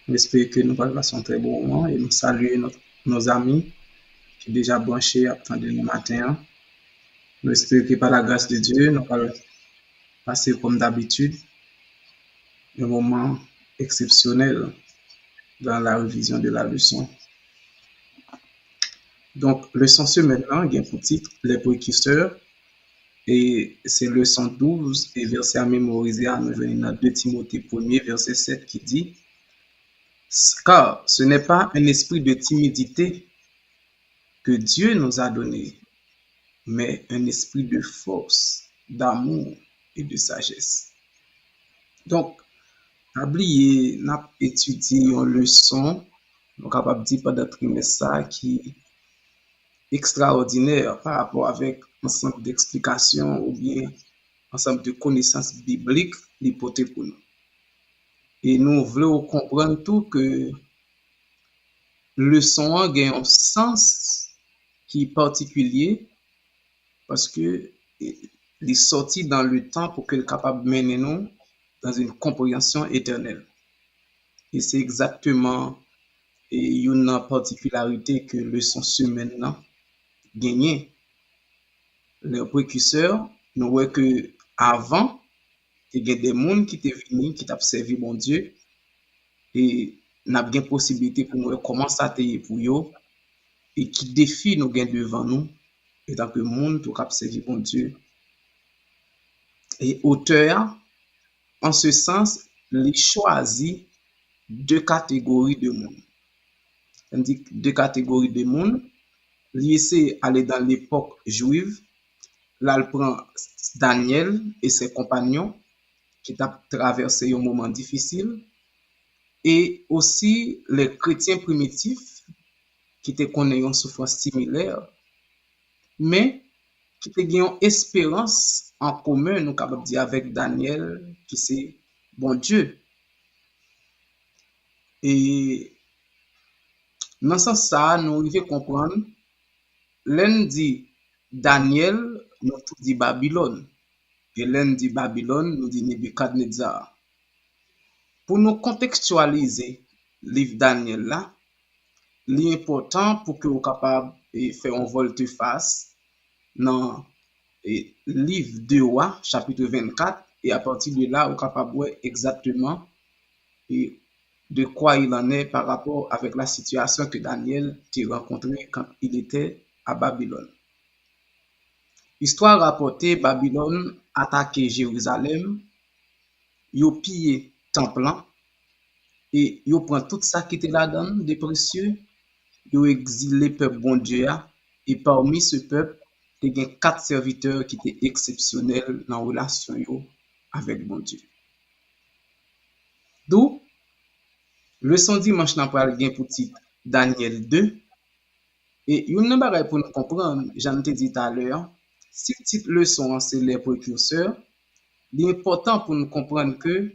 J'espère que nous allons passer un très bon moment et nous saluer nos amis qui sont déjà branchés à attendre le matin. Nous espérons que par la grâce de Dieu, nous allons passer comme d'habitude un moment exceptionnel dans la révision de la leçon. Donc, leçon ce maintenant, il y a pour titre les précurseurs et c'est leçon 12 et verset à mémoriser à nous venir dans 2 Timothée 1er, verset 7 qui dit car ce n'est pas un esprit de timidité que Dieu nous a donné, mais un esprit de force, d'amour et de sagesse. Donc, oublié, n'a étudié une leçon, nous capable de dire pendant trimestre ça qui est extraordinaire par rapport avec ensemble d'explications ou bien ensemble de connaissances bibliques l'hypothèse pour nous. Et nous voulons comprendre tout que leçon a un sens qui est particulier parce que il est sorti dans le temps pour qu'il soit capable de mener nous dans une compréhension éternelle. Et c'est exactement une particularité que le son semaine gagné. Les précurseurs, nous voyons que avant, il y a des gens qui étaient venus, qui t'ont servi mon Dieu, et n'a bien possibilité pour nous commencer à tailler pour eux, et qui défie nous gain devant nous, et tant que monde pour servir mon Dieu. Et auteur, en ce sens, il choisit deux catégories de monde. On dit deux catégories de monde. Il essaie d'aller dans l'époque juive. Là, il prend Daniel et ses compagnons qui ont traversé un moment difficile. Et aussi les chrétiens primitifs qui étaient connus une souffrance similaire, mais qui étaient une espérance en commun, nous capable de dire avec Daniel, qui c'est bon Dieu. Et dans ce sens, ça, nous devons comprendre, l'un dit Daniel, nous tout dit Babylone. Et l'un dit Babylone, nous dit Nebuchadnezzar. Pour nous contextualiser le livre Daniel là, l'important pour que vous capable de faire un volte-face dans le livre de Rois, chapitre 24, et à partir de là, vous capable de voir exactement de quoi il en est par rapport avec la situation que Daniel a rencontrée quand il était à Babylone. Histoire rapportée, Babylone attaqué Jérusalem, ils ont pillé temple et ils prend tout ça qui était là-dedans de précieux, ils ont exilé le peuple bon Dieu et parmi ce peuple, il y a 4 serviteurs qui étaient exceptionnels dans la relation avec bon Dieu. D'où le son dimanche n'a pas bien pour titre Daniel 2 et une bagay pour nous comprendre, j'en ai dit tout à l'heure, si titre leçon c'est les précurseurs, l'important pour nous comprendre que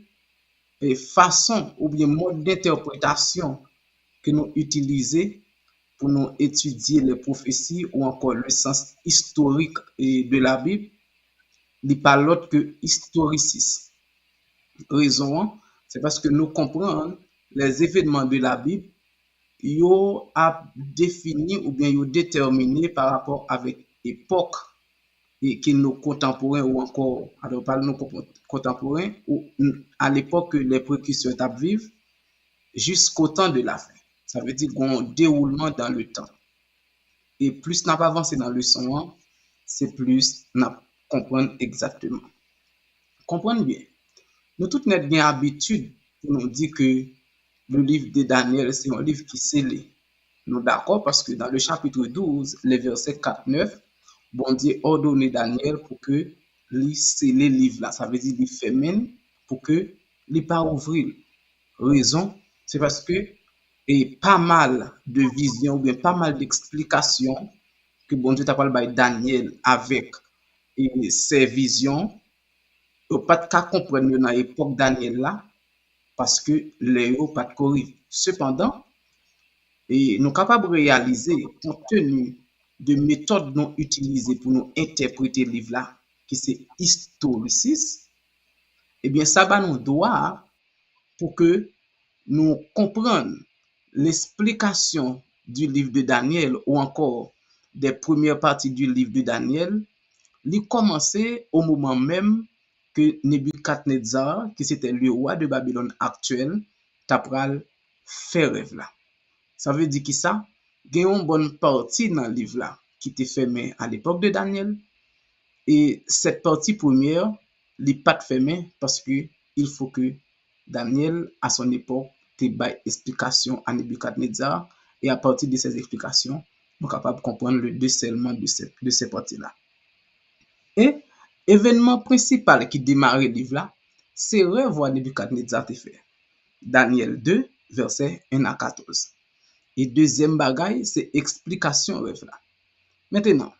façon ou bien mode d'interprétation que nous utilisons pour nous étudier les prophéties ou encore le sens historique de la Bible, n'est pas l'autre que historicisme. Raison, c'est parce que nous comprenons les événements de la Bible, ils a défini ou bien ils déterminé par rapport avec l'époque et qui nos contemporains ou encore, alors pas nos contemporains, ou à l'époque que les précurseurs vivent jusqu'au temps de la fin. Ça veut dire qu'on déroulement dans le temps. Et plus n'a pas avancé dans le son, c'est plus n'a comprendre exactement. Comprenez bien. Nous tous n'avons bien habitude pour nous dire que le livre de Daniel, c'est un livre qui est scellé. Nous d'accord parce que dans le chapitre 12, les versets 4-9, bon Dieu ordonne Daniel pour que lui scelle le livre là. Ça veut dire qu'il ferme pour que lui pas ouvrir. Raison, c'est parce que et pas mal de visions ou bien pas mal d'explications que bon Dieu t'a parlé de Daniel avec et ses visions, pas de cas comprendre dans l'époque Daniel là parce que les pas de corrige. Cependant, et nous sommes capables de réaliser, compte tenu de méthodes non utilisées pour nous interpréter le livre là, qui c'est historicisme, eh bien ça va nous droit pour que nous comprendre l'explication du livre de Daniel ou encore des premières parties du livre de Daniel, il commençait au moment même que Nebuchadnezzar, qui c'était le roi de Babylone actuel, tapral fait rêve là. Ça veut dire que ça, il y a une bonne partie dans le livre là qui était fermé à l'époque de Daniel. Et cette partie première, n'est pas fermée parce que il faut que Daniel, à son époque, te baille explication à Nebuchadnezzar. Et à partir de ces explications, nous sommes capables de comprendre le décèlement de ces parties-là. Et événement principal qui démarre le livre là, c'est rêve à Nebuchadnezzar te fait. Daniel 2, verset 1 à 14. Et deuxième bagaille, c'est explication rêve là. Maintenant,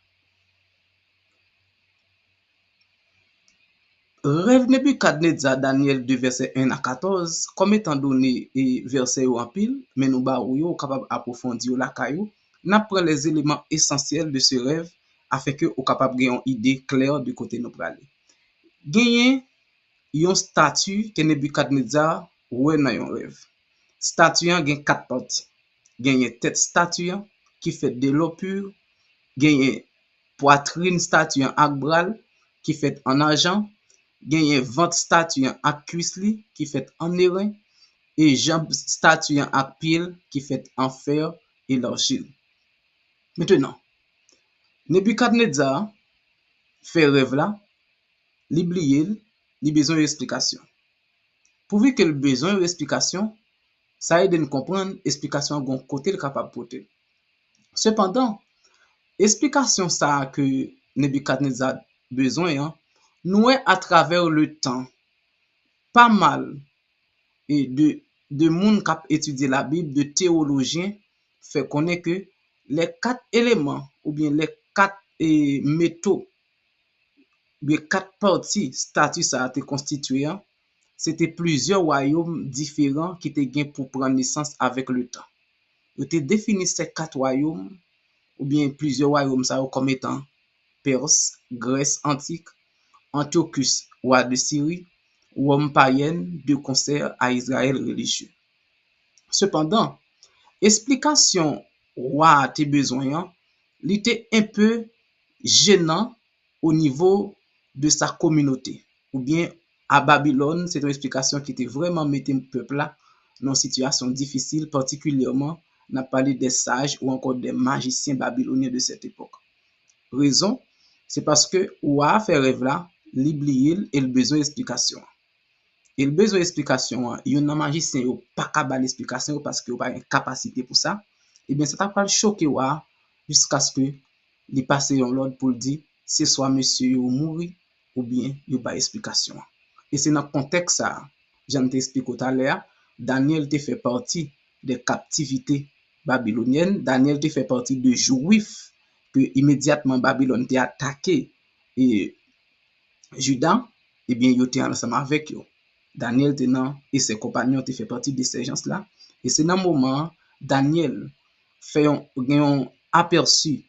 rêve Nebuchadnezzar Daniel 2, verset 1 à 14, comme étant donné et verset en pile, mais nous barouillons capable d'approfondir la caillou, n'a pris les éléments essentiels de ce rêve afin que vous capable de une idée claire du côté nous aller. Gagner une statue que Nebuchadnezzar ouais dans un rêve. Statue a quatre parties. Gagner tête statue qui fait de l'eau pure, gagner poitrine statue avec bras qui fait en argent, gagner ventre statue avec cuisse qui fait en airain et jambes statue avec pied qui fait en fer et l'argile. Maintenant, Nebuchadnezzar fait rêve là, l'oublier, il besoin d'explication. Pourvu que le besoin d'explication, ça aide à nous comprendre l'explication de côté le capable porter. Cependant, explication ça que Nebuchadnezzar besoin, nous est à travers le temps pas mal et de monde qui a étudié la Bible, de théologiens, fait connaître que les quatre éléments ou bien les quatre métaux, les quatre parties statut ça a été constitué, c'était plusieurs royaumes différents qui étaient gain pour prendre naissance avec le temps. Ils étaient définis ces quatre royaumes ou bien plusieurs royaumes ça comme étant Perse, Grèce antique, Antiochus, roi de Syrie, Rome païenne de concert à Israël religieux. Cependant, explication roi tes besoins, il était un peu gênant au niveau de sa communauté. Ou bien à Babylone, c'est une explication qui était vraiment mettait le peuple là dans une situation difficile, particulièrement on a parlé des sages ou encore des magiciens babyloniens de cette époque. Raison, c'est parce que Ouah fait rêve là, l'oublier et le besoin d'explication. Et le besoin d'explication, il y a un magicien qui pas capable d'explication parce qu'il n'a pas une capacité pour ça. Et bien, ça t'a pas choqué Ouah jusqu'à ce que il passe en l'ordre pour dire c'est soit monsieur ou mourir ou bien il n'y a pas d'explication. Et c'est dans le contexte ça, j'en t'ai expliqué tout à l'heure, Daniel te fait partie des captivités babyloniennes, Daniel te fait partie de juifs que immédiatement Babylone t'a attaqué et Judas, eh bien, ils étaient ensemble avec eux. Daniel et ses compagnons te fait partie de ces gens-là. Et c'est dans le moment, Daniel fait un aperçu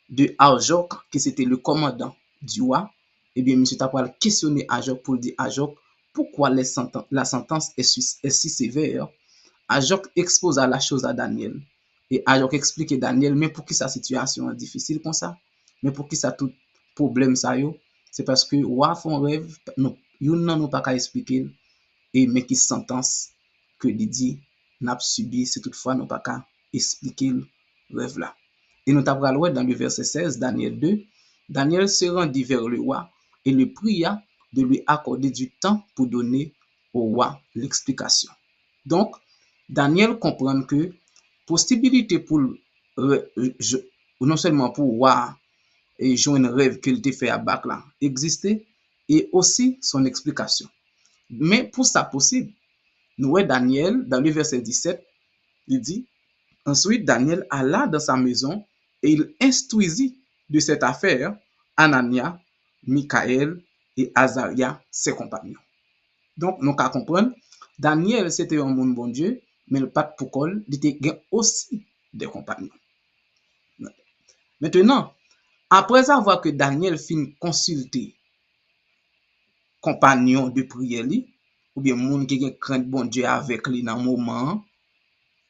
de Arjok, qui c'était le commandant du roi. Eh bien, M. Tapral questionné Arjok pour dire Arjok, pourquoi la sentence est si sévère? Arjok expose la chose à Daniel. Et Arjok explique à Daniel, mais pour qui sa situation est difficile comme ça? Mais pour qui ça tout problème ça yo? C'est parce que roi font rêve, yon nan nou pas qu'à expliquer, et mais qui sentence que li dit n'a subi, c'est toutefois nous pas qu'à expliquer le rêve là. Et nous t'avons dans le verset 16, Daniel 2, Daniel se rendit vers le roi et le pria de lui accorder du temps pour donner au roi l'explication. Donc, Daniel comprend que possibilité pour non seulement pour roi et jouer un rêve qu'il t'a fait à bac là existait et aussi son explication. Mais pour ça possible, nous voyons Daniel dans le verset 17, il dit ensuite Daniel alla dans sa maison et il instruisit de cette affaire Anania, Michaël et Azaria, ses compagnons. Donc, nous qu'à comprendre, Daniel c'était un monde bon Dieu, mais le pas pour col, il était aussi des compagnons. Maintenant, après avoir que Daniel fin consulter compagnon de prière, ou bien moun qui gen crainte bon Dieu avec lui dans moment,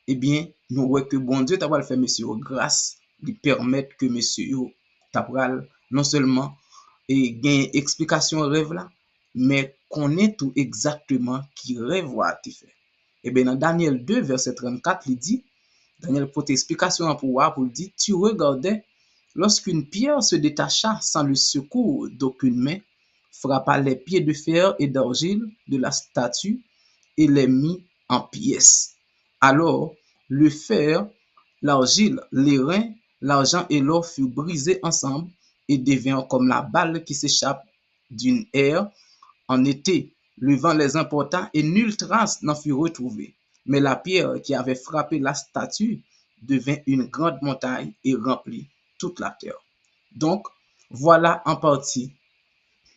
eh bien, nous voyons que bon Dieu t'a pas fait monsieur grâce, lui permettre que monsieur yo t'a non seulement et gain explication rêve là, mais connaît tout exactement qui rêve a été fait. Et bien dans Daniel 2 verset 34, il dit Daniel porte explication pour dire tu regardais lorsqu'une pierre se détacha sans le secours d'aucune main, frappa les pieds de fer et d'argile de la statue et les mit en pièces. Alors, le fer, l'argile, les reins, l'argent et l'or furent brisés ensemble et devinrent comme la balle qui s'échappe d'une aire en été. Le vent les emporta et nulle trace n'en fut retrouvée. Mais la pierre qui avait frappé la statue devint une grande montagne et remplit toute la terre. Donc, voilà en partie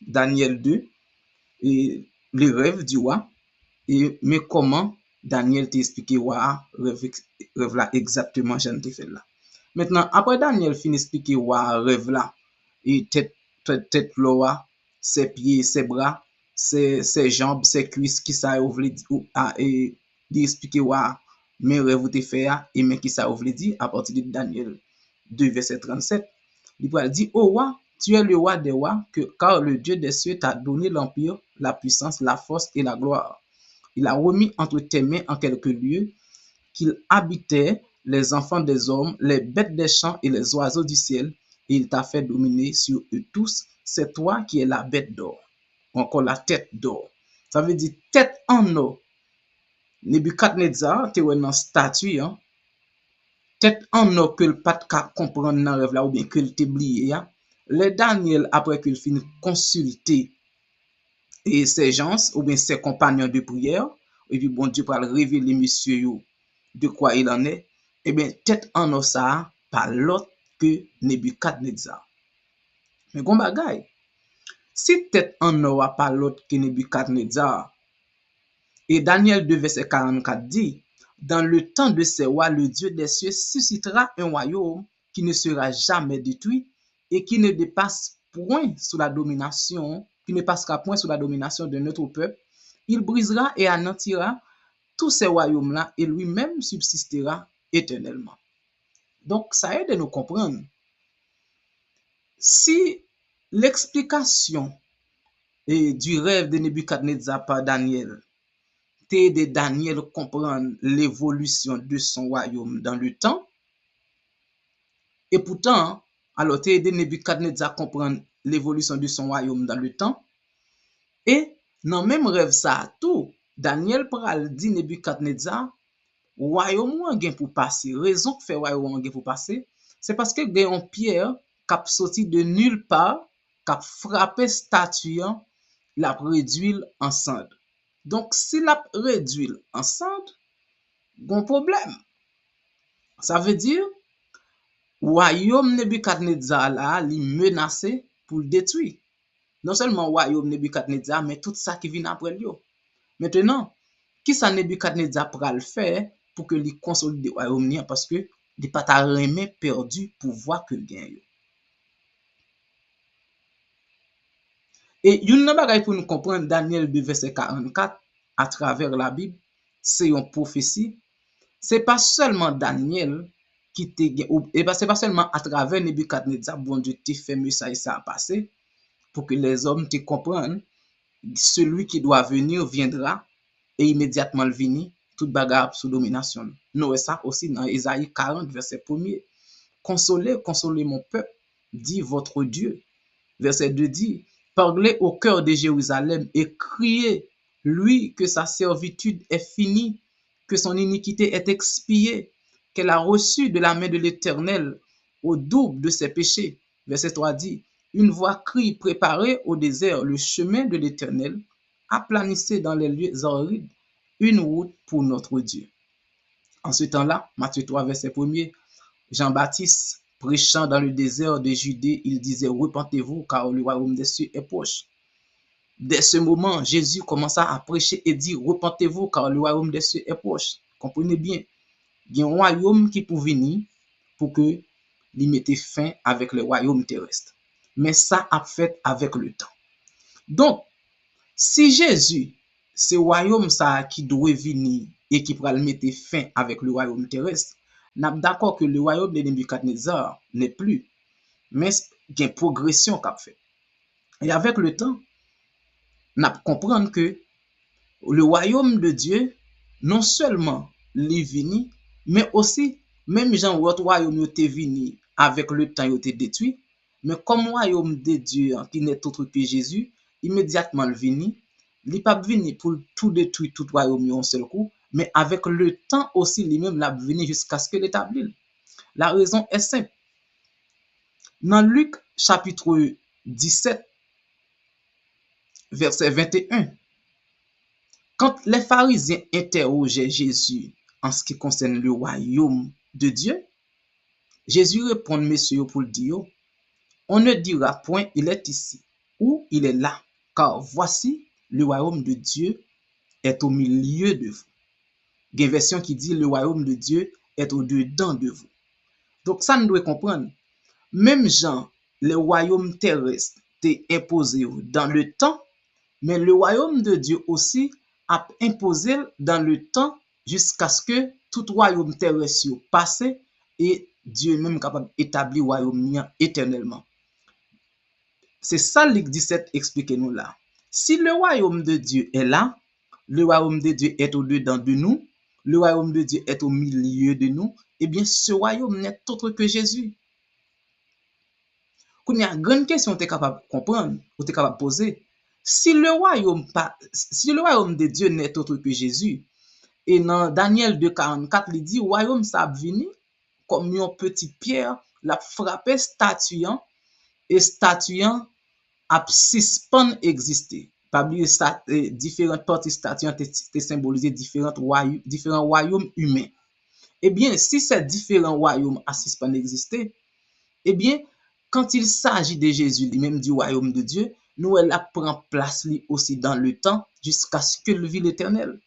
Daniel 2 et les rêves du roi. Mais comment Daniel t'a expliqué rêve là exactement, j'en ai fait là. Maintenant, après Daniel finit expliquer rêve là, et tête roi, ses pieds, ses bras, ses jambes, ses cuisses, qui ça voulait dire, et expliquer mes rêves vous fait, et mais qui ça voulait dire à partir de Daniel 2, verset 37. Il va dire, oh roi, tu es le roi des rois, car le Dieu des cieux t'a donné l'empire, la puissance, la force et la gloire. Il a remis entre tes mains en quelques lieux qu'il habitait les enfants des hommes, les bêtes des champs et les oiseaux du ciel, et il t'a fait dominer sur eux tous. C'est toi qui es la bête d'or, ou encore la tête d'or. Ça veut dire tête en or. Nebuchadnezzar, tu es une statue, hein? Tête en or que le pas de comprendre dans le rêve là, ou bien que le t'oublié. Hein? Le Daniel, après qu'il finit consulter et ses gens, ou bien ses compagnons de prière, et puis bon Dieu pour révéler monsieur yo de quoi il en est, et bien tête en or ça, pas l'autre que Nebuchadnezzar. Mais gon bagay, si tête en or a pas l'autre que Nebuchadnezzar, et Daniel 2 verset 44 dit, dans le temps de ces rois, le Dieu des cieux suscitera un royaume qui ne sera jamais détruit et qui ne dépasse point sous la domination, qui ne passera point sous la domination de notre peuple. Il brisera et anéantira tous ces royaumes-là et lui-même subsistera éternellement. Donc, ça aide à nous comprendre. Si l'explication du rêve de Nebuchadnezzar par Daniel t'aider Daniel comprendre l'évolution de son royaume dans le temps. Et pourtant, alors t'aider Nebuchadnezzar comprendre l'évolution de son royaume dans le temps. Et dans le même rêve ça tout, Daniel pral dit Nebuchadnezzar, royaume ou gen pour passer. Raison que fait royaume gen pour passer, c'est parce que gen une pierre qui sorti de nulle part, qui frappé statue, la réduit en cendres. Donc, si la réduit en cendres, bon problème. Ça veut dire, royaume Nebuchadnezzar là, li menacé pour le détruire. Non seulement royaume Nebuchadnezzar, mais tout ça qui vient après lui. Maintenant, qui ça Nebuchadnezzar pral faire pour que li consolide royaume parce que il pas ta remè perdu pouvoir que gagne. Et une bagay pour nous comprendre Daniel 2 verset 44 à travers la Bible, c'est une prophétie. C'est pas seulement Daniel qui te et c'est pas seulement à travers Nebuchadnezzar bon Dieu te fait ça et ça a passé pour que les hommes te comprennent celui qui doit venir viendra et immédiatement le venir toute bagarre sous domination. Nous ça aussi dans Isaïe 40 verset 1er. Consolez, consolez mon peuple, dit votre Dieu. Verset 2 dit, parlez au cœur de Jérusalem et criez, lui, que sa servitude est finie, que son iniquité est expiée, qu'elle a reçu de la main de l'Éternel au double de ses péchés. Verset 3 dit, une voix crie, préparez au désert le chemin de l'Éternel, aplanissez dans les lieux arides une route pour notre Dieu. En ce temps-là, Matthieu 3, verset 1er, Jean-Baptiste, prêchant dans le désert de Judée, il disait, repentez-vous car le royaume des cieux est proche. Dès ce moment, Jésus commença à prêcher et dit, repentez-vous car le royaume des cieux est proche. Comprenez bien, il y a un royaume qui peut venir pour que il mette fin avec le royaume terrestre. Mais ça a fait avec le temps. Donc, si Jésus c'est royaume ça qui doit venir et qui pourra le mettre fin avec le royaume terrestre. N'a d'accord que le royaume de Nebuchadnezzar n'est plus, mais il y a une progression qu'a fait. Et avec le temps, n'a comprendre que le royaume de Dieu, non seulement les vini, mais aussi, même Jean, votre royaume était venu avec le temps, il était détruit, mais comme royaume de Dieu, qui n'est autre que Jésus, immédiatement le vini, il n'est pas venu pour tout détruire, tout royaume en seul coup, mais avec le temps aussi, lui-même l'a venu jusqu'à ce que l'établisse. La raison est simple. Dans Luc chapitre 17, verset 21, quand les pharisiens interrogeaient Jésus en ce qui concerne le royaume de Dieu, Jésus répond, messieurs, pour le dire, on ne dira point il est ici ou il est là, car voici le royaume de Dieu est au milieu de vous. Il y a une version qui dit le royaume de Dieu est au-dedans de vous. Donc ça, nous devons comprendre. Même Jean, le royaume terrestre est imposé dans le temps, mais le royaume de Dieu aussi a imposé dans le temps jusqu'à ce que tout royaume terrestre passe et Dieu même capable d'établir le royaume éternellement. C'est ça Luc 17 explique nous là. Si le royaume de Dieu est là, le royaume de Dieu est au-dedans de nous, le royaume de Dieu est au milieu de nous, eh bien ce royaume n'est autre que Jésus. Quand il y a une grande question que tu es capable de comprendre, ou tu es capable de poser, si le royaume de Dieu n'est autre que Jésus, et dans Daniel 2,44, il dit, royaume ça venu comme une petite pierre, la frappé statuant, et statuant a suspend exister. Pas oublier différentes parties statuantes symboliser différents royaumes humains. Eh bien, si ces différents royaumes a suspend exister, eh bien, quand il s'agit de Jésus lui-même du royaume de Dieu, nous elle prend place lui aussi dans le temps jusqu'à ce que le vie l'éternel.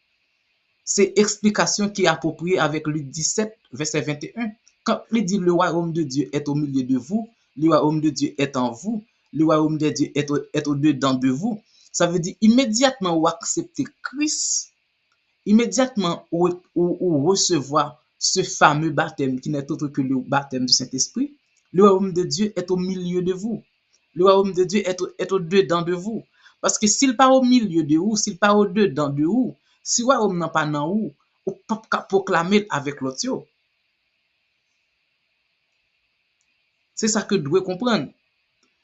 C'est explication qui est appropriée avec Luc 17, verset 21. Quand il dit le royaume de Dieu est au milieu de vous, le royaume de Dieu est en vous, le royaume de Dieu est au-dedans de vous, ça veut dire immédiatement vous acceptez Christ, immédiatement vous recevoir ce fameux baptême qui n'est autre que le baptême du Saint-Esprit, le royaume de Dieu est au milieu de vous. Le royaume de Dieu est au-dedans de vous. Parce que s'il pas au milieu de vous, s'il pas au-dedans de vous, si le royaume n'a pas dans vous, vous ne pouvez pas proclamer avec l'autre. C'est ça que vous devez comprendre.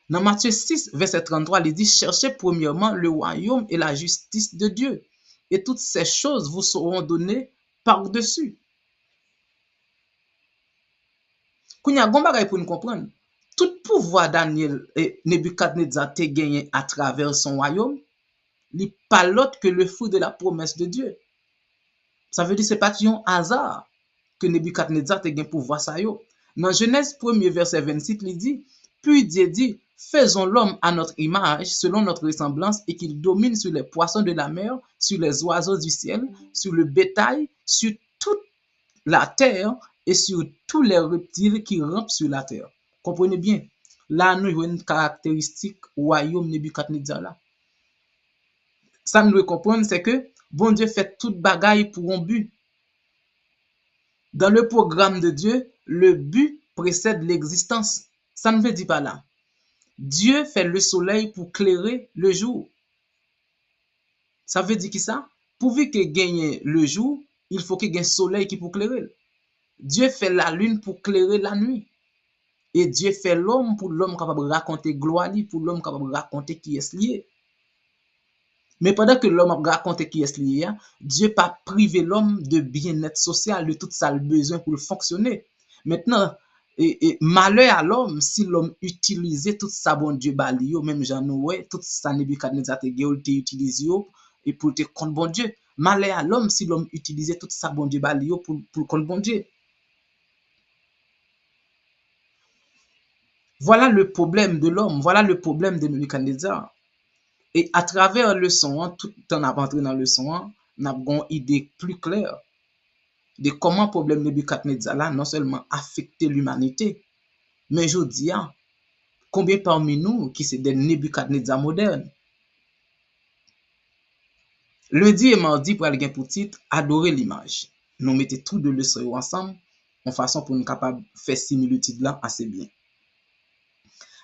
Dans Matthieu 6, verset 33, il dit, cherchez premièrement le royaume et la justice de Dieu. Et toutes ces choses vous seront données par-dessus. Quand il y a un bagage pour nous comprendre, tout pouvoir Daniel et Nebuchadnezzar te gagné à travers son royaume, n'est pas l'autre que le fruit de la promesse de Dieu. Ça veut dire que ce n'est pas un hasard que Nebuchadnezzar te gagné pouvoir ça yo. Dans Genèse 1er verset 26, il dit, puis Dieu dit, faisons l'homme à notre image, selon notre ressemblance, et qu'il domine sur les poissons de la mer, sur les oiseaux du ciel, sur le bétail, sur toute la terre et sur tous les reptiles qui rampent sur la terre. Comprenez bien, là nous avons une caractéristique royaume Nebuchadnezzar là. Ça nous doit comprendre, c'est que bon Dieu fait toute bagaille pour un but. Dans le programme de Dieu, le but précède l'existence. Ça ne veut dire pas là. Dieu fait le soleil pour clairer le jour. Ça veut dire qui ça? Pourvu qu'il gagne le jour, il faut qu'il y ait un soleil qui pour clairer. Dieu fait la lune pour clairer la nuit. Et Dieu fait l'homme pour l'homme capable de raconter gloire, pour l'homme capable de raconter qui est lié. Mais pendant que l'homme a raconté qui est lié, Dieu pas privé l'homme de bien-être social, de tout ça le besoin pour fonctionner. Maintenant, malheur à l'homme si l'homme utilisait tout ça bon Dieu balio, même Jean Noé, tout ça Nebuchadnezzar te utilisé et pour te compte bon Dieu. Malheur à l'homme si l'homme utilisait tout ça bon Dieu balio pour compte bon Dieu. Voilà le problème de l'homme, voilà le problème de Nebuchadnezzar. Et à travers le son, tout en rentré dans le son, on a une idée plus claire de comment le problème de Nebuchadnezzar non seulement affecté l'humanité, mais je dis, combien parmi nous qui sont des Nebuchadnezzar modernes? Lundi et mardi pour aller pour titre adorer l'image. Nous mettons tous deux leçons ensemble en façon pour nous capable faire similitude là assez bien.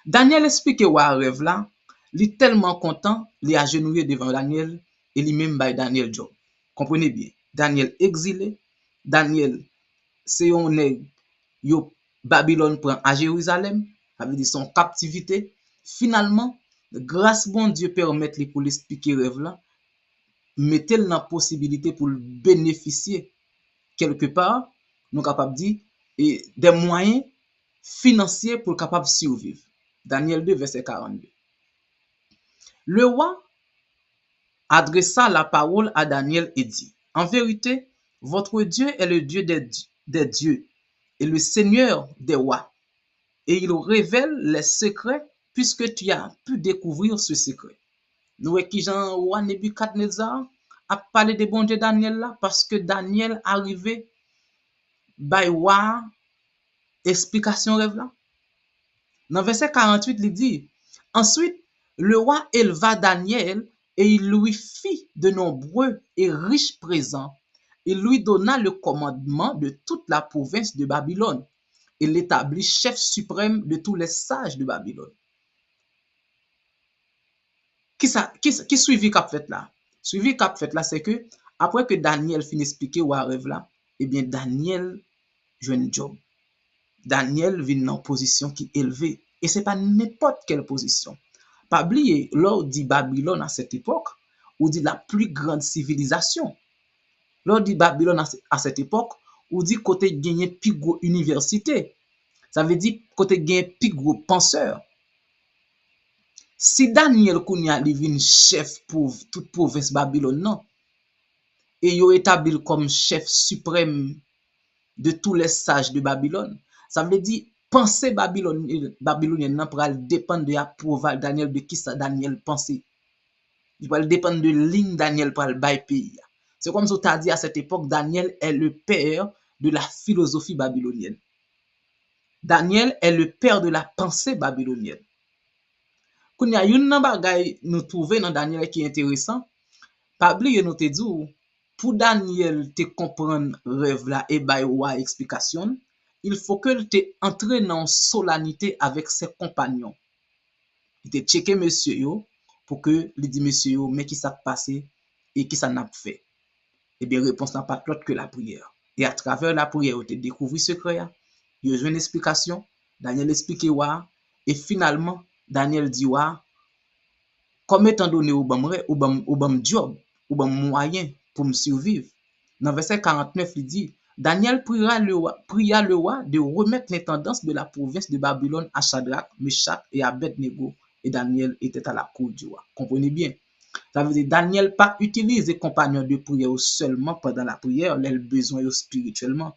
Daniel explique wa rêve là, il est tellement content, il est agenouillé devant Daniel et lui-même by Daniel job. Comprenez bien. Daniel exilé, Daniel c'est un nèg yo Babylone prend à Jérusalem, ça veut dire son captivité. Finalement, grâce bon Dieu permettre lui pour l'expliquer rêve là, mettez-le dans la possibilité pour bénéficier quelque part, nous capable dire et des moyens financiers pour capable survivre. Daniel 2 verset 42. Le roi adressa la parole à Daniel et dit: En vérité, votre Dieu est le Dieu des dieux et le Seigneur des rois, et il révèle les secrets puisque tu as pu découvrir ce secret. Nous qui Jean roi Nebuchadnezzar a parlé de bon Dieu Daniel là parce que Daniel arrivé by roi explication rêve là. Dans verset 48, il dit: Ensuite, le roi éleva Daniel et il lui fit de nombreux et riches présents. Il lui donna le commandement de toute la province de Babylone et l'établit chef suprême de tous les sages de Babylone. Qui suivi qu'a fait là? Suivi qu'a fait là, c'est que après que Daniel finit expliquer ou rêve là, eh bien Daniel joue un job. Daniel vient dans une position qui est élevée. Et ce n'est pas n'importe quelle position. Pas oublier, lors dit Babylone à cette époque, ou dit la plus grande civilisation. Lors dit Babylone à cette époque, ou dit côté gagné plus gros université. Ça veut dire côté gagné plus gros penseur. Si Daniel Kounia devient chef pour toute province Babylone, non, et il établi comme chef suprême de tous les sages de Babylone, ça veut dire penser babylonienne pour dépendre de l'approval Daniel de qui ça Daniel pensait. Il va dépendre de ligne Daniel pour le bail pays. C'est comme si tu as dit à cette époque, Daniel est le père de la philosophie babylonienne. Daniel est le père de la pensée babylonienne. Quand il y a une bagay nous trouver dans Daniel qui est intéressant, pas oublier nous te dit pour Daniel te comprendre rêve là et bay wa explication, il faut que te entre dans solennité avec ses compagnons. Il te checker monsieur yo pour que lui dit monsieur yo mais qui ça passé et qui ça n'a fait. Et bien réponse n'a pas l'autre que la prière. Et à travers la prière, tu découvres ce secret, il y a une explication, Daniel explique wa et finalement Daniel dit wa comme étant donné au bam job, au bam moyen pour me survivre. Dans verset 49, il dit: Daniel pria le roi de remettre l'intendance de la province de Babylone à Shadrach, Meshach et Abednego. Et Daniel était à la cour du roi. Comprenez bien. Ça veut dire Daniel pas utiliser compagnon de prière seulement pendant la prière, les besoins spirituellement.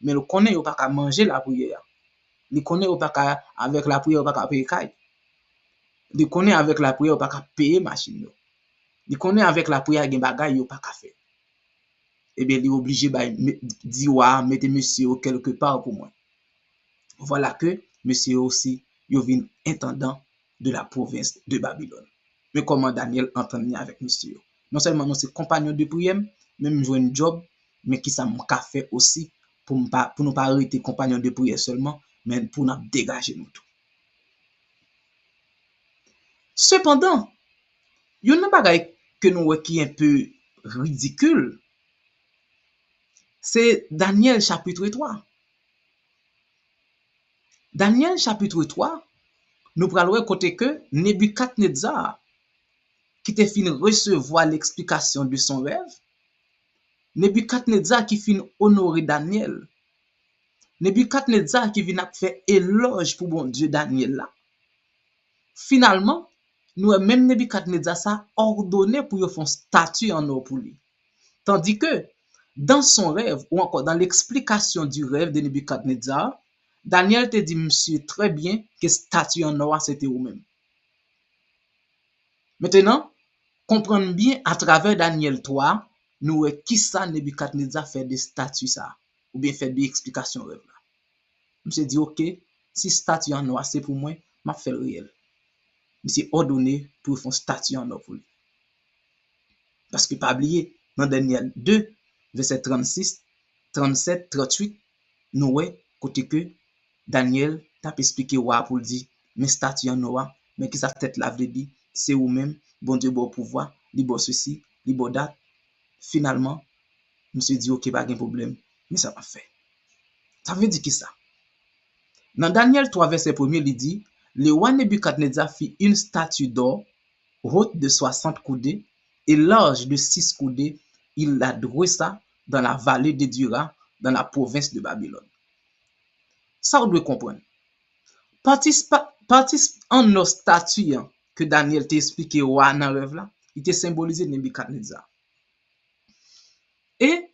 Mais il connaît pas qu'à manger la prière. Il connaît pas qu'à avec la prière pas qu'à payer caille. Il connaît avec la prière pas qu'à payer machine. Il connaît avec la prière gen bagay yo pas qu'à faire. Eh bien, il est obligé de dire mettez monsieur quelque part pour moi. Voilà que monsieur aussi, il vient intendant de la province de Babylone. Mais comment Daniel entend avec monsieur? Non seulement c'est compagnon de prière, même jouer un job, mais qui ça m'a fait aussi pour nous pas arrêter compagnon de prière seulement, mais pour nous dégager nous tout. Cependant, il y a une bagay que nous qui est un peu ridicule. C'est Daniel chapitre 3. Daniel chapitre 3, nous parlons côté que Nebuchadnezzar, qui te fin recevoir l'explication de son rêve, Nebuchadnezzar qui fin honorer Daniel, Nebuchadnezzar qui vient faire éloge pour bon Dieu Daniel là. Finalement, nous même Nebuchadnezzar ça ordonné pour y faire une statue en or pour lui. Tandis que dans son rêve ou encore dans l'explication du rêve de Nebuchadnezzar, Daniel te dit, monsieur, très bien que statue en or c'était vous-même. Maintenant, comprenez bien à travers Daniel 3, nous qui ça Nebuchadnezzar fait des statues ça, ou bien fait des explications rêve là. Monsieur dit, ok, si statue en or c'est pour moi, m'a fait le réel. Monsieur ordonné pour faire statue en or pour lui. Parce que pas oublier, dans Daniel 2, verset 36, 37, 38, nous ouais, côté que Daniel t'a expliqué ouais pour dire, mais statut en Noah, mais qui sa tête la vle dit, c'est ou même, bon Dieu, bon pouvoir, li bon ceci, li bon date. Finalement, monsieur dit, ok, pas de problème, mais ça va fait. Ça veut dire qui ça? Dans Daniel 3, verset 1, il dit, le roi Nebuchadnezzar fit une statue d'or, haute de 60 coudées et large de 6 coudées. Il la dressa dans la vallée de Dura, dans la province de Babylone. Ça, on doit comprendre. Partis en nos statues que Daniel t'a expliqué dans le rêve là, il t'a symbolisé Nebuchadnezzar. Et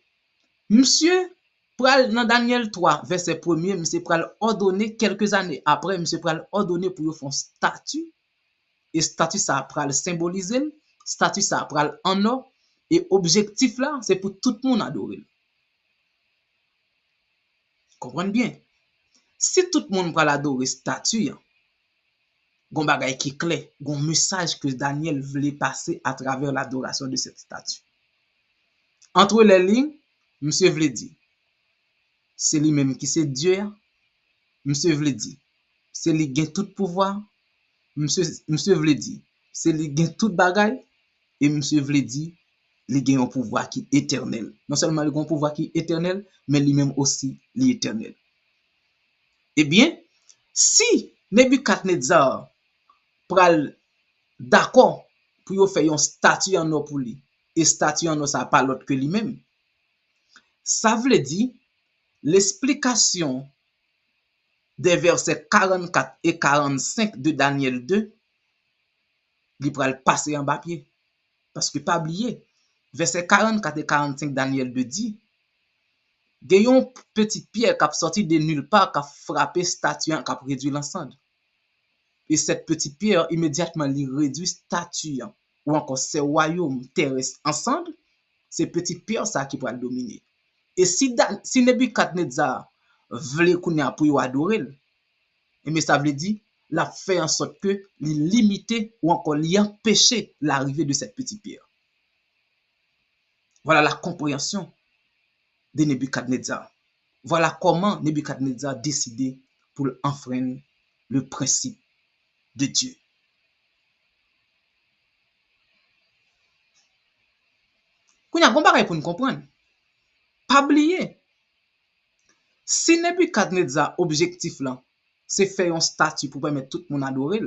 monsieur, dans Daniel 3, verset 1er, monsieur pral ordonner quelques années après, monsieur pral ordonner pour faire une statue. Et statue ça pral symboliser, statue ça pral en or. Et objectif là, c'est pour tout le monde adorer. Comprenez bien? Si tout le monde pral adorer statue, gon bagay qui clair, gon message que Daniel voulait passer à travers l'adoration de cette statue. Entre les lignes, monsieur voulait dire, c'est lui-même qui c'est Dieu, monsieur voulait dire, c'est lui qui a tout pouvoir, monsieur voulait dire, c'est lui qui a tout bagay, et monsieur voulait dire, il a un pouvoir qui est éternel. Non seulement il a un pouvoir qui est éternel, mais lui-même aussi l'éternel. Eh bien, si Nebuchadnezzar pral d'accord pour faire une statue en or pour lui, et statue en or ça pas l'autre que lui-même, ça veut dire l'explication des versets 44 et 45 de Daniel 2, il pral passer en papier. Parce que pas oublier, verset 44 et 45 Daniel 2 dit, il y a une petite pierre qui a sorti de nulle part, qui a frappé statue, qui a réduit l'ensemble. Et cette petite pierre, immédiatement, il réduit statue, ou encore ces royaumes terrestres ensemble, ces petites pierres, ça qui va dominer. Et si Nebuchadnezzar voulait qu'on ait pour adorer, mais ça veut dire, la fait en sorte que il limiter ou encore il empêcher l'arrivée de cette petite pierre. Voilà la compréhension de Nebuchadnezzar. Voilà comment Nebuchadnezzar décidé pour enfreindre le principe de Dieu. Qu'on y a un bagage pour nous comprendre. Pas oublier. Si Nebuchadnezzar objectif là, c'est faire un statut pour permettre tout le monde adorer.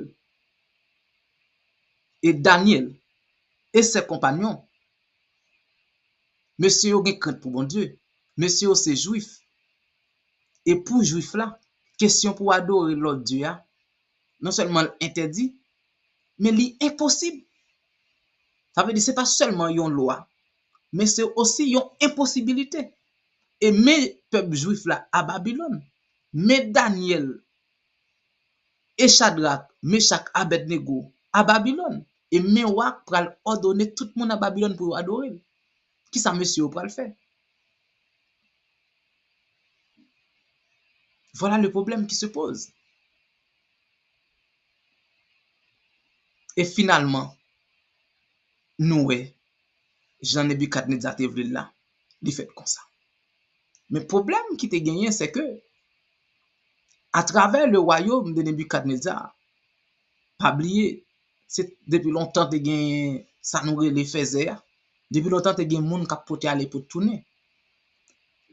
Et Daniel et ses compagnons, monsieur yo gen crainte pour bon Dieu. Monsieur c'est juif. Et pour juif là, question pour adorer l'autre Dieu, non seulement interdit, mais l'impossible. Ça veut dire c'est pas seulement une loi, mais c'est aussi une impossibilité. Et mes peuples juifs là à Babylone, mais Daniel et Shadrach, Meshach, Abednego à Babylone, et mes rois pral ordonner tout le monde à Babylone pour adorer. Qui ça monsieur pral faire? Voilà le problème qui se pose. Et finalement, nous, Jean Nebuchadnezzar te vle là, il fait comme ça. Mais le problème qui te gagné, c'est que, à travers le royaume de Nebuchadnezzar, pas oublier, c'est depuis longtemps te gagné, ça nous les faisait, depuis longtemps te gagné moun qui pote aller pour tourner.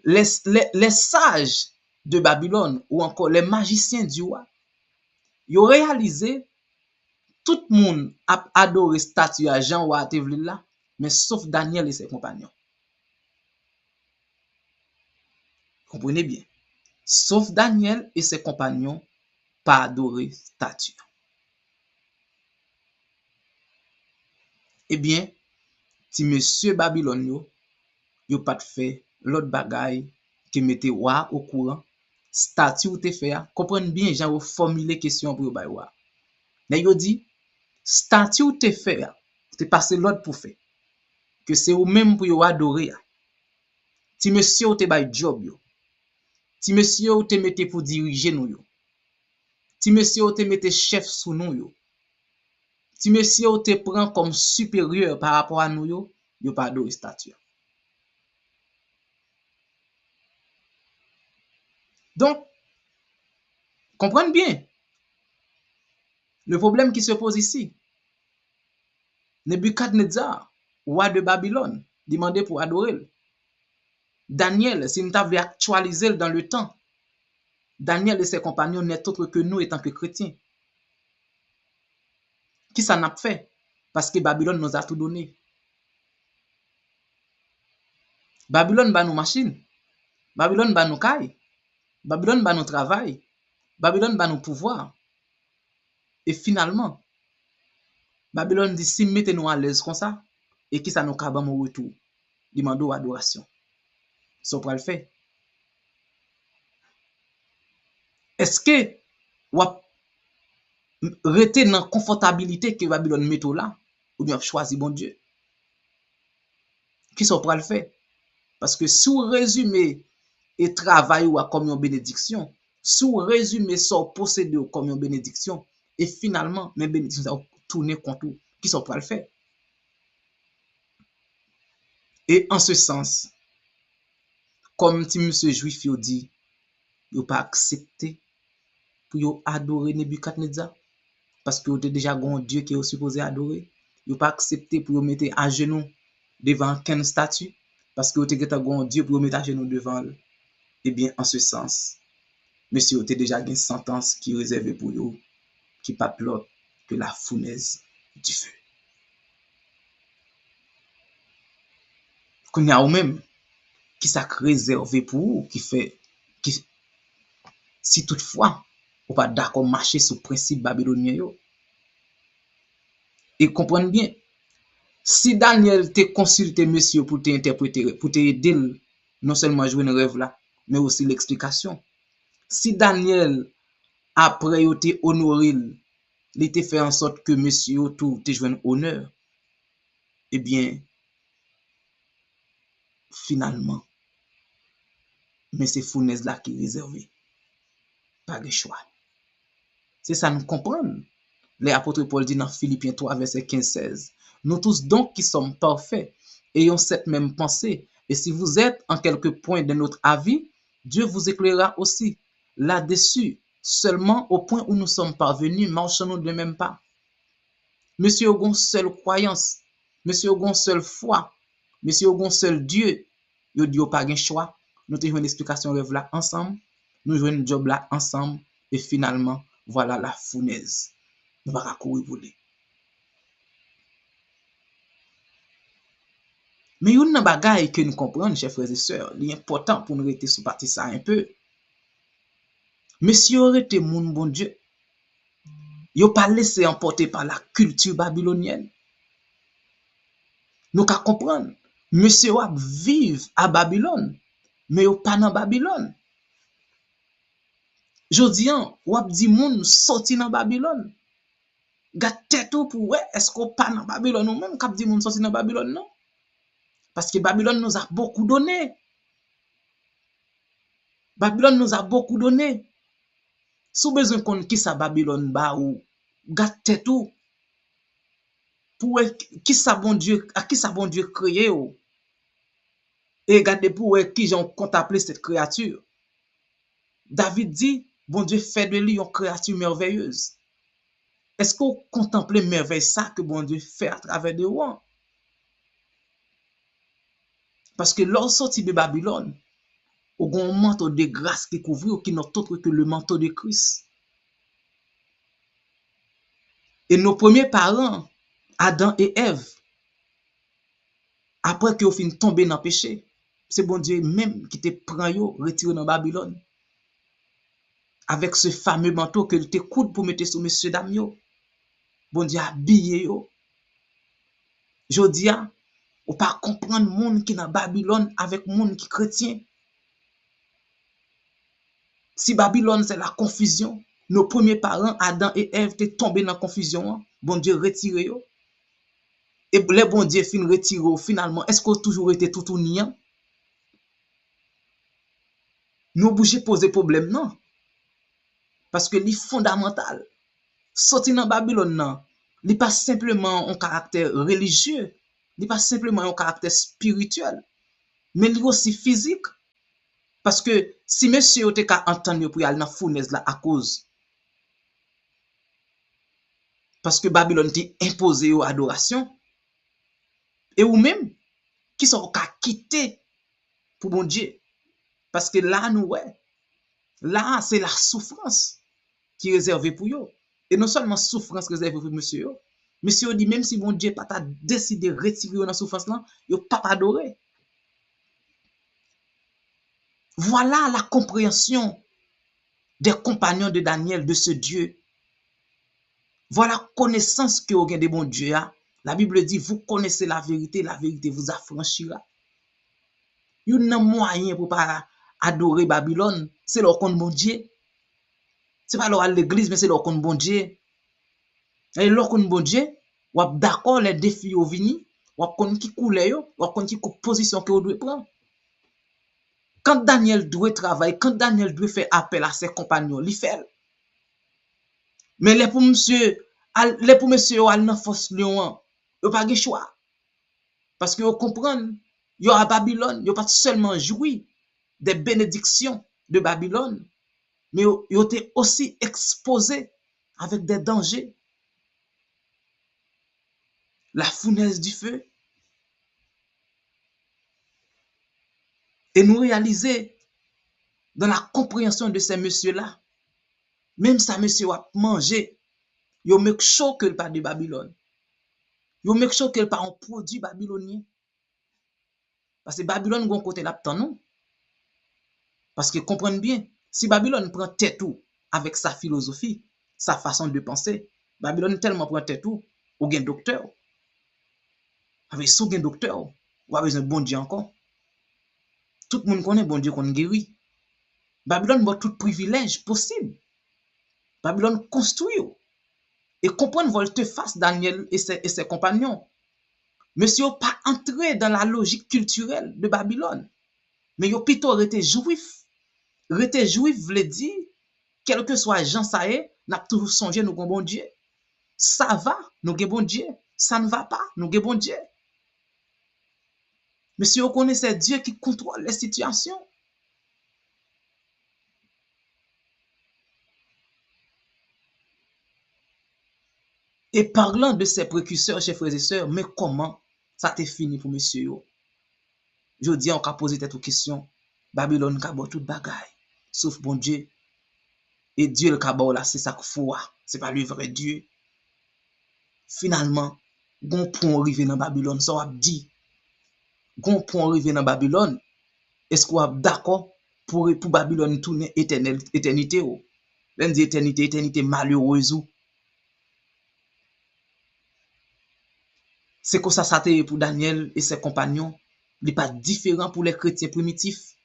Les sages de Babylone, ou encore les magiciens du roi, ils ont réalisé tout le monde a adoré statue à Jean ou à là, mais sauf Daniel et ses compagnons. Comprenez bien. Sauf Daniel et ses compagnons, pas adoré statue. Eh bien, si monsieur Babylone yo pas fait l'autre bagaille qui mettait roi au courant, statue ou te fait, comprenez bien, j'ai formulé question pour yo roi. Mais yo dit statue ou te fait, c'est passer l'autre pour faire. Que c'est ou même pour yo adorer. Si monsieur ou te bay job yo. Si monsieur ou te mette pour diriger nous yo. Si monsieur ou te mette chef sous nous yo. Si monsieur ou te prend comme supérieur par rapport à nous yo, yo pas adoré statue. Donc, comprenez bien le problème qui se pose ici. Nebuchadnezzar, roi de Babylone, demandait pour adorer. Daniel, si nous t'avons actualisé dans le temps, Daniel et ses compagnons n'est autre que nous étant que chrétiens. Qui ça n'a pas fait? Parce que Babylone nous a tout donné. Babylone bat nos machines. Babylone bat nos cailles. Babylone bat nos travail. Babylone bat nos pouvoirs. Et finalement, Babylone dit si mettez-nous à l'aise comme ça, et qui ça nous cabane mon retour, demandons adoration. Ça pour le faire. Est-ce que ou rester dans la confortabilité que Babylone met là, ou bien choisir bon Dieu? Qui ça pour le faire? Parce que sous résumé et travail ou comme une bénédiction, sous résumé ça posséder comme une bénédiction, et finalement, mes bénédictions tourner contre vous. Qui ça pour le faire? Et en ce sens, comme si monsieur juif yo dit, yo pas accepté pour yo adorer Nebuchadnezzar parce que yo était déjà un Dieu qui est supposé adorer. Yo pas accepté pour yo mettre à genoux devant qu'une statue parce que yo était un Dieu pour yo mettre à genoux devant lui. Eh bien, en ce sens, monsieur yo était déjà une sentence qui est réservée pour yo, qui pas l'autre que la fournaise du feu. Qu'on y a ou même qui ça réservé pour vous, qui fait qui si toutefois ou pas d'accord marcher sous principe babylonien yo. Et comprenez bien, si Daniel te consulté monsieur pour t'interpréter, pour t'aider non seulement jouer un rêve là, mais aussi l'explication. Si Daniel après yo te honoré, il te fait en sorte que monsieur tout te joine honneur, eh bien finalement mais c'est fournaise là qui est réservé. Pas de choix. C'est ça nous comprendre. L'apôtre Paul dit dans Philippiens 3, verset 15-16. Nous tous donc qui sommes parfaits, ayons cette même pensée. Et si vous êtes en quelque point de notre avis, Dieu vous éclairera aussi là-dessus. Seulement au point où nous sommes parvenus, marchons-nous de même pas. Monsieur Ogon seule croyance, monsieur Ogon seule foi, monsieur Ogon seul Dieu, yo dit pas de choix. Nous avons une explication rêve là ensemble, nous jouons un job là ensemble, et finalement, voilà la fournaise. Nous va courir pour lui. Mais il y a une bagaille que nous comprenons, chers frères et sœurs, il est important pour nous rester sous partie ça un peu. Monsieur aurait été mon bon Dieu. Il n'a pas laissé emporter par la culture babylonienne. Nous qu'à comprendre, monsieur a vivre à Babylone, mais il pas dans Babylone. Jodi an, wap di moun sorti dans Babylone. Gat tête pour ouais, est-ce qu'on pas dans Babylone ou même k'ap di moun sorti dans Babylone non? Parce que Babylone nous a beaucoup donné. Babylone nous a beaucoup donné. Sous besoin qu'on qui ça Babylone ba ou gat tête ou pour qui ça bon Dieu, à qui ça bon Dieu créé ou. Et regardez pour qui j'en contemplé cette créature. David dit, bon Dieu fait de lui une créature merveilleuse. Est-ce qu'on contemple merveille ça que bon Dieu fait à travers de vous? Parce que lorsque sorti de Babylone, au grand manteau de grâce qui couvre qui n'est autre que le manteau de Christ. Et nos premiers parents, Adam et Ève, après qu'ils ont fini tomber dans le péché, c'est bon Dieu même qui te prend yo, retiré dans Babylone. Avec ce fameux manteau que te coude pour mettre sur monsieur dame yo. Bon Dieu habillé yo. Jodia, ou pas comprendre monde qui dans Babylone avec monde qui chrétien. Si Babylone c'est la confusion, nos premiers parents Adam et Ève étaient tombés dans la confusion, bon Dieu retiré yo. Et les bon Dieu fin retiré finalement, est-ce qu'on toujours été tout niant? Nous obligés poser problème non. Parce que li fondamental. Sortir dans Babylone non, li pas simplement un caractère religieux, n'est pas simplement un caractère spirituel, mais il est aussi physique. Parce que si monsieur était qu'à entendre pour aller dans la fournaise là à cause, parce que Babylone t'a imposé aux adoration, et ou même, qui sont qu'à quitter pour bon Dieu. Parce que là, nous, ouais, là, c'est la souffrance qui est réservée pour eux. Et non seulement souffrance réservée pour monsieur, monsieur dit même si bon Dieu pas décidé de retirer dans la souffrance là, il pas adorer. Voilà la compréhension des compagnons de Daniel de ce Dieu. Voilà connaissance que vous avez de bon Dieu. La Bible dit, vous connaissez la vérité vous affranchira. Il y a un moyen pour pas adorer Babylone, c'est leur compte bon Dieu. C'est pas leur à l'église, mais c'est leur compte bon Dieu. Et leur compte bon Dieu, ou d'accord les défis au vini, ou connaît qui couleur, ou connaît qui position que vous devez prendre. Quand Daniel doit travailler, quand Daniel doit faire appel à ses compagnons, il fait. Mais les pour monsieur, al nan force lion, yo pas de choix. Parce que vous comprenez, yo à Babylone, yo pas seulement joui des bénédictions de Babylone, mais yo étaient aussi exposés avec des dangers. La fournaise du feu. Et nous réaliser dans la compréhension de ces messieurs-là, même si monsieur a mangé, yo make sure que pas de Babylone. Yo make sure que pas un produit babylonien. Parce que Babylone gon côté là non. Parce que comprenez bien, si Babylone prend tête tout avec sa philosophie, sa façon de penser, Babylone tellement prend tête tout, ou gen docteur. Avec sous gen docteur, ou avec un bon Dieu encore. Tout le monde connaît bon Dieu qu'on guérit. Babylone a tout privilège possible. Babylone construit. Et comprendre volte face Daniel et ses compagnons. Monsieur pas entré dans la logique culturelle de Babylone. Mais yo plutôt été juif. Rete juif veut dire, quel que soit Jean ça est, n'a toujours songé nous bon Dieu. Ça va, nous bon Dieu. Ça ne va pas, nous bon Dieu. Monsieur, vous connaissez Dieu qui contrôle les situations. Et parlant de ses précurseurs, chers frères et sœurs, mais comment ça t'est fini pour monsieur? Je dis, on a posé cette question. Babylone a tout bagaille, sauf bon Dieu. Et Dieu le cabot là, c'est ça qu'il faut. C'est pas le vrai Dieu. Finalement, gon point arrivé dans Babylone, ça a dit. Gon point arrivé dans Babylone, est-ce qu'on est d'accord pour Babylone tourner éternité? L'un dit éternité malheureuse. C'est comme ça pour Daniel et ses compagnons. Il n'est pas différent pour les chrétiens primitifs.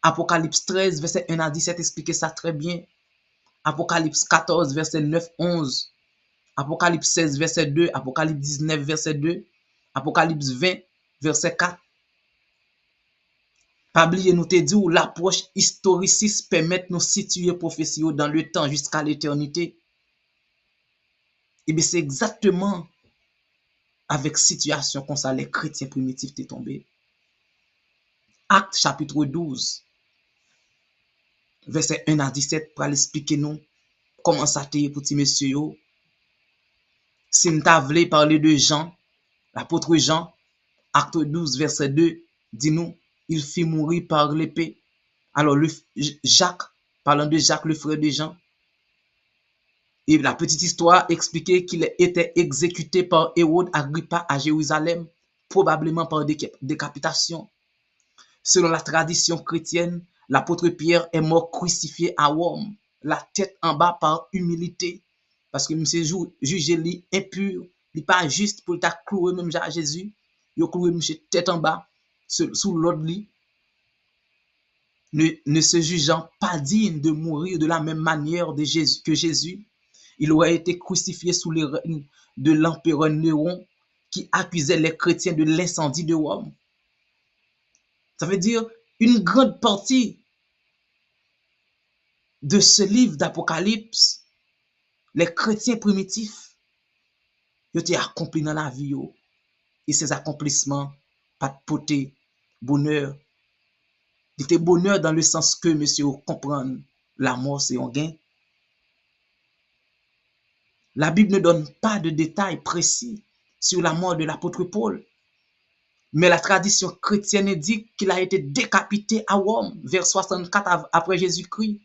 Apocalypse 13, verset 1 à 17 explique ça très bien. Apocalypse 14, verset 9, 11. Apocalypse 16, verset 2. Apocalypse 19, verset 2. Apocalypse 20, verset 4. Pas oublier nous te dit où l'approche historiciste permet de nous situer prophétie dans le temps jusqu'à l'éternité. Et bien c'est exactement avec situation comme ça les chrétiens primitifs t'est tombé. Acte chapitre 12, verset 1 à 17 pour expliquer nous comment ça t'est pour ti monsieur yo. Si nous t'avons parler de Jean, l'apôtre Jean, acte 12, verset 2, dit nous, il fit mourir par l'épée. Alors Jacques, parlant de Jacques, le frère de Jean, et la petite histoire expliquait qu'il était exécuté par Hérode Agrippa à Jérusalem, probablement par décapitation. Selon la tradition chrétienne, l'apôtre Pierre est mort crucifié à Rome, la tête en bas par humilité, parce que monsieur jugé lui impur, il n'est pas juste pour ta clouer même à Jésus, il a cloué monsieur tête en bas, sous l'autre lit, ne se jugeant pas digne de mourir de la même manière que Jésus. Il aurait été crucifié sous le règne de l'empereur Néron qui accusait les chrétiens de l'incendie de Rome. Ça veut dire une grande partie de ce livre d'Apocalypse, les chrétiens primitifs, ils ont été accomplis dans la vie. et ses accomplissements, pas de côté bonheur. Il était bonheur dans le sens que monsieur comprend la mort c'est un gain. La Bible ne donne pas de détails précis sur la mort de l'apôtre Paul, mais la tradition chrétienne dit qu'il a été décapité à Rome vers 64 après Jésus-Christ,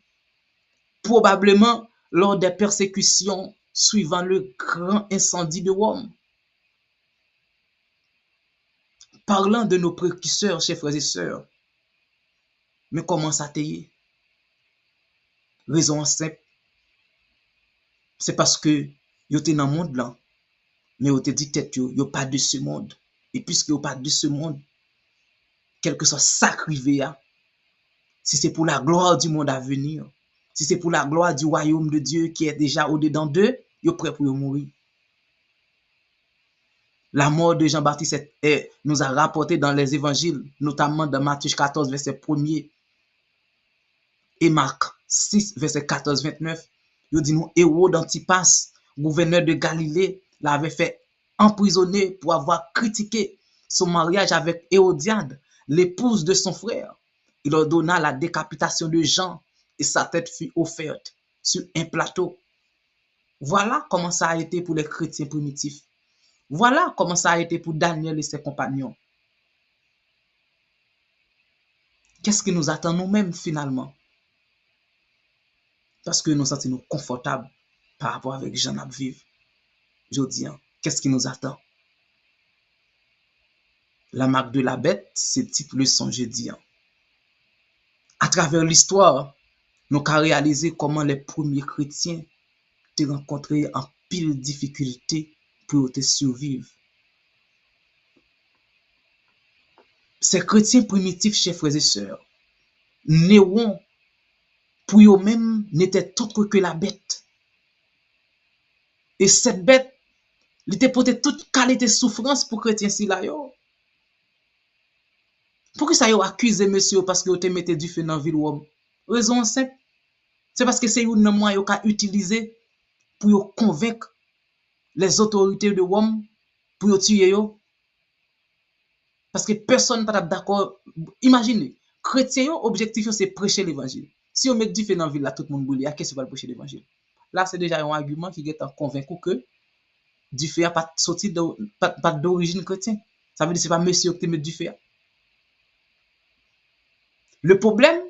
probablement lors des persécutions suivant le grand incendie de Rome. Parlant de nos précurseurs, chers frères et sœurs, mais comment ça t'est? Raison simple, c'est parce que yo étaient dans le monde là, mais yo te dit tête yo pas de ce monde. Et puisque yo pas de ce monde, quel que soit sacrifié, si c'est pour la gloire du monde à venir, si c'est pour la gloire du royaume de Dieu qui est déjà au-dedans d'eux, yo prêt pour mourir. La mort de Jean-Baptiste nous a rapporté dans les évangiles, notamment dans Matthieu 14, verset 1er, et Marc 6, verset 14-29. Il dit nous, Hérode Antipas, gouverneur de Galilée, l'avait fait emprisonner pour avoir critiqué son mariage avec Hérodiade, l'épouse de son frère. Il ordonna la décapitation de Jean et sa tête fut offerte sur un plateau. Voilà comment ça a été pour les chrétiens primitifs. Voilà comment ça a été pour Daniel et ses compagnons. Qu'est-ce qui nous attend nous-mêmes finalement? Parce que nous sentons confortables par rapport avec Jean à vivre. Je dis, qu'est-ce qui nous attend? La marque de la bête, c'est petite leçon, je dis. À travers l'histoire, nous avons réalisé comment les premiers chrétiens ont rencontré en pile difficultés pour te survivre. Ces chrétiens primitifs, chers frères et sœurs, Néron, pour eux-mêmes, n'était autre que la bête. Et cette bête, il était porté toute qualité de souffrance pour chrétiens si là yo. Pourquoi ça yo accusé monsieur parce que vous te mettez du feu dans la ville Rome? Raison simple. C'est parce que c'est une moyen yo ka utiliser pour convaincre les autorités de Rome pour tuer yo. Parce que personne n'est d'accord. Imaginez, chrétien objectif c'est prêcher l'évangile. Si on met du feu dans la ville là tout le monde brûle, qu'est-ce qui va prêcher l'évangile? Là c'est déjà un argument qui est convaincu que du feu n'a pas sorti pas d'origine chrétienne. Ça veut dire que ce n'est pas monsieur qui met du feu. Le problème,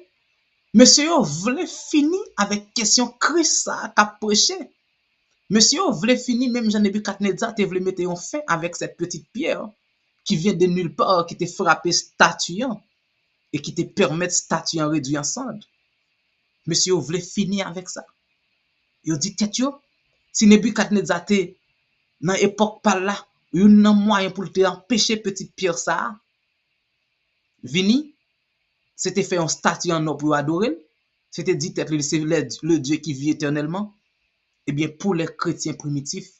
monsieur voulait finir avec question Christ ça qu'a prêché. Monsieur voulait finir même Jean-Nebuchadnezzar te voulait mettre en fin avec cette petite pierre qui vient de nulle part, qui te frappé statuant et qui te permet de statuer en réduit en cendres. Monsieur voulait finir avec ça. Il dit tête yo, si Nebuchadnezzar te dans époque par là, il y a un moyen pour te empêcher petite pierre ça. Vini, c'était fait un statue en or pour adorer. C'était dit être le Dieu qui vit éternellement. Eh bien, pour les chrétiens primitifs,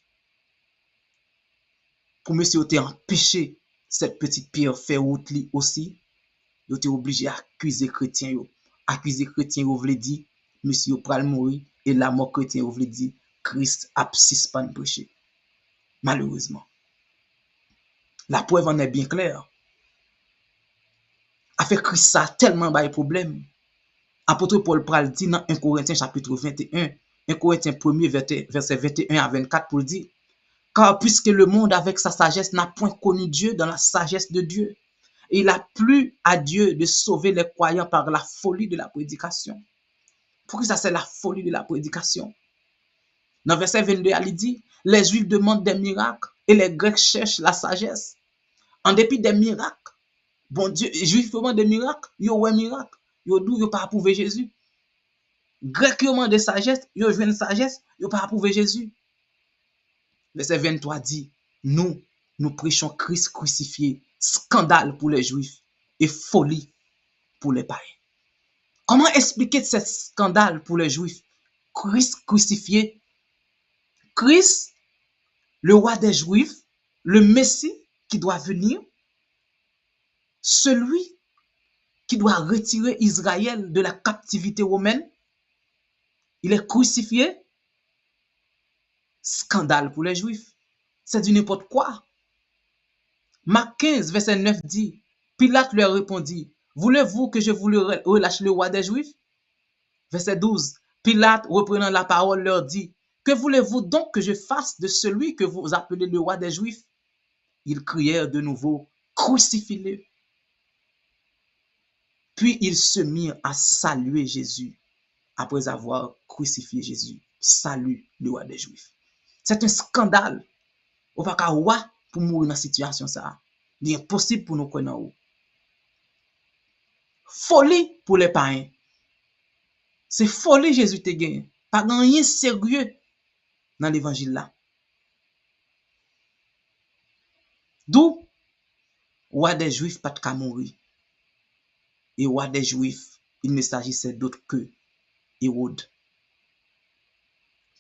pour monsieur te empêcher cette petite pierre faire route aussi, ils étaient obligés d'accuser chrétiens. Accuser chrétiens, vous voulez dire, monsieur pral mourir, et la mort chrétien, vous voulez dire, Christ a pas de prêcher. Malheureusement. La preuve en est bien claire. Avec Christ, ça a tellement de problèmes. Apôtre Paul pral dit dans 1 Corinthiens chapitre 21, 1 Corinthiens 1er verset 21 à 24 pour dire, car puisque le monde avec sa sagesse n'a point connu Dieu dans la sagesse de Dieu, et il a plu à Dieu de sauver les croyants par la folie de la prédication. Pourquoi ça c'est la folie de la prédication? Dans verset 22, il dit, les Juifs demandent des miracles et les Grecs cherchent la sagesse. En dépit des miracles, bon Dieu, Juifs demandent des miracles, ils ont un miracle, ils ont pas approuvé Jésus. Grecs demandent des sagesse, ils ont une sagesse, ils n'ont pas approuvé Jésus. Verset 23 dit, nous prêchons Christ crucifié, scandale pour les Juifs et folie pour les païens. Comment expliquer ce scandale pour les Juifs? Christ crucifié, Christ, le roi des Juifs, le Messie qui doit venir, celui qui doit retirer Israël de la captivité romaine, il est crucifié. Scandale pour les Juifs. C'est du n'importe quoi. Marc 15, verset 9 dit, Pilate leur répondit, voulez-vous que je vous relâche le roi des Juifs? Verset 12, Pilate, reprenant la parole, leur dit, que voulez-vous donc que je fasse de celui que vous appelez le roi des Juifs? Ils crièrent de nouveau, crucifie-le. Puis ils se mirent à saluer Jésus après avoir crucifié Jésus. Salut le roi des Juifs. C'est un scandale. On va pas roi pour mourir dans cette situation ça. Il est impossible pour nous connaître. Folie pour les païens. C'est folie Jésus te gagne. Pas rien sérieux dans l'évangile là. D'où roi des Juifs pas de mourir. Et roi des Juifs, il ne s'agissait d'autre que Hérode.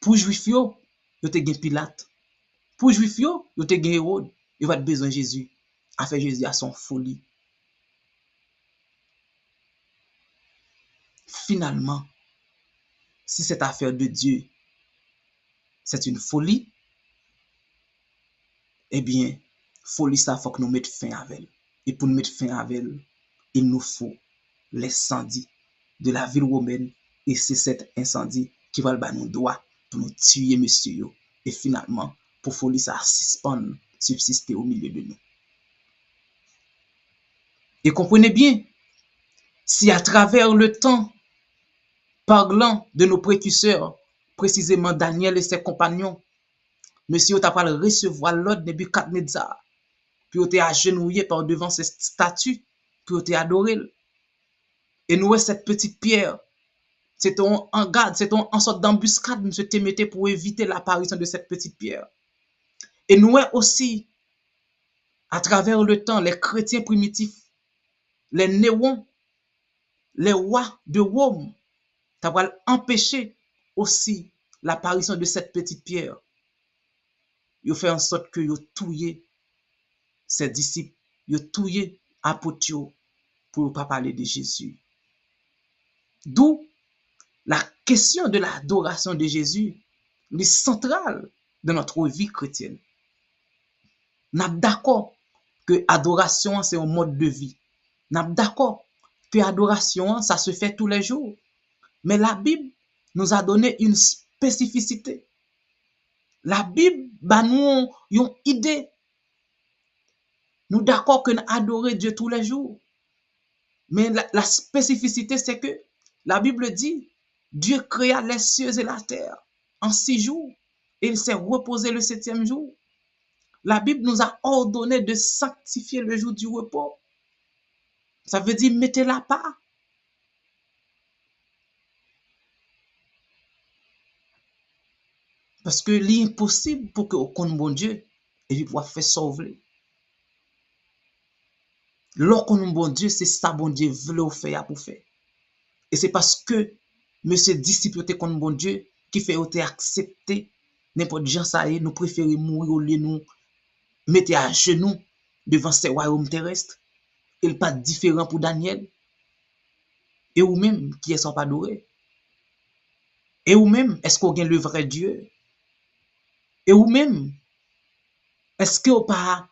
Pour Juifs yo te gagne Pilate. Pour Juifs yo te gagne Hérode. Il va besoin de Jésus. A fait Jésus à son folie. Finalement, si cette affaire de Dieu, c'est une folie, eh bien, folie ça, faut que nous mettions fin à elle. Et pour nous mettre fin à elle, il nous faut l'incendie de la ville romaine. Et c'est cet incendie qui va nous droit pour nous tuer, monsieur. Et finalement, pour folie ça suspendre, subsister au milieu de nous. Et comprenez bien, si à travers le temps, parlant de nos précurseurs, précisément Daniel et ses compagnons, monsieur t'a pas recevoir l'ordre de Nebuchadnezzar, puis t'es agenouillé par devant ces statues, puis t'es adoré. Et nous, cette petite pierre, c'est en garde, c'est en sorte d'embuscade, monsieur te mettait pour éviter l'apparition de cette petite pierre. Et nous aussi, à travers le temps, les chrétiens primitifs, les néons, les rois de Rome, ça va empêcher aussi l'apparition de cette petite pierre. Ils fait en sorte que ils touillé ses disciples, ils touillé apôtres pour ne pas parler de Jésus. D'où la question de l'adoration de Jésus est centrale dans notre vie chrétienne. Nous sommes d'accord que l'adoration, c'est un mode de vie. Nous sommes d'accord que l'adoration, ça se fait tous les jours. Mais la Bible nous a donné une spécificité. La Bible, nous une idée. Nous d'accord que nous adorons Dieu tous les jours. Mais la spécificité, c'est que la Bible dit, Dieu créa les cieux et la terre en 6 jours. Et il s'est reposé le 7e jour. La Bible nous a ordonné de sanctifier le jour du repos. Ça veut dire, mettez-la part. Parce que l'impossible pour que vous connaissiez bon Dieu et puis pouvoir faire sauver. Lorsqu'on connaît bon Dieu, c'est ça bon Dieu veut faire pour faire. Et c'est parce que monsieur disciple te connaît bon Dieu qui fait accepter n'importe gens ça y est, nous préférons mourir au lieu nous mettre à genoux devant ces royaumes terrestres. Il pas différent pour Daniel. Et ou même qui est sans pas adoré. Et ou même est-ce qu'on gagne le vrai Dieu? Et ou même est-ce qu'on pas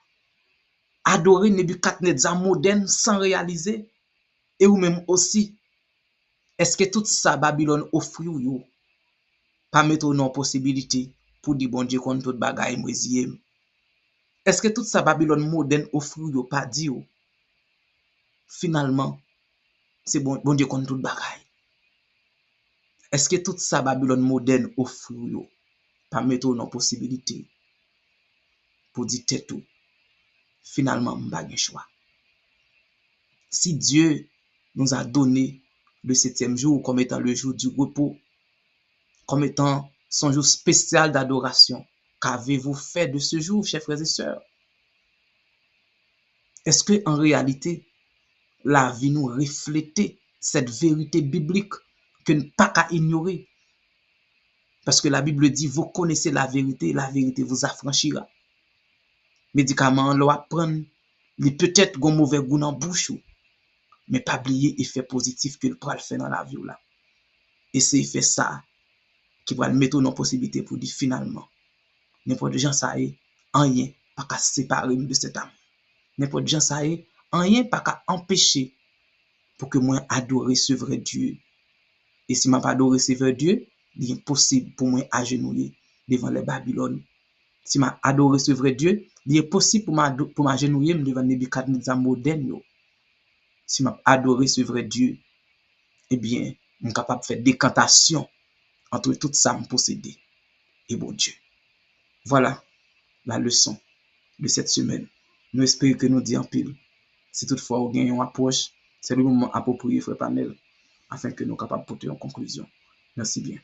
adorer Nebuchadnezzar moderne sans réaliser? Et ou même aussi est-ce que tout ça Babylone offre ou pas mettre non possibilité pour dire bon Dieu contre toute bagaille moisier? Est-ce que tout ça Babylone moderne offre ou pas dire finalement c'est bon Dieu contre toute bagaille? Est-ce que tout ça Babylone moderne offre ou pas mettre non possibilité pour dire tout finalement m'pa gen choix? Si Dieu nous a donné le 7e jour comme étant le jour du repos, comme étant son jour spécial d'adoration, qu'avez-vous fait de ce jour, chers frères et sœurs? Est-ce que en réalité, la vie nous reflète cette vérité biblique que ne pas qu'à ignorer? Parce que la Bible dit, vous connaissez la vérité vous affranchira. Médicament, l'on va prendre, il peut-être un mauvais goût dans la bouche, mais pas oublier l'effet positif que le peut faire dans la vie là. Et c'est fait ça qui va le mettre en possibilité pour dire finalement, n'importe gens ça est, rien pas qu'à séparer de cet amour. n'importe gens ça est, rien pas qu'à empêcher pour que moi adorer ce vrai Dieu. Et si m'a pas adoré ce vrai Dieu, il est impossible pour moi agenouiller devant les Babylone. Si m'a adoré ce vrai Dieu, il est possible pour m'agenouiller devant Nebuchadnezzar moderne. Si m'a adoré ce vrai Dieu, eh bien, je suis capable de faire décantation entre tout ça me posséder et bon Dieu. Voilà la leçon de cette semaine. Nous espérons que nous disons pile. Si toutefois vous gagnez une approche, c'est le moment approprié, frère Panel, afin que nous soyons capables de porter en conclusion. Merci bien.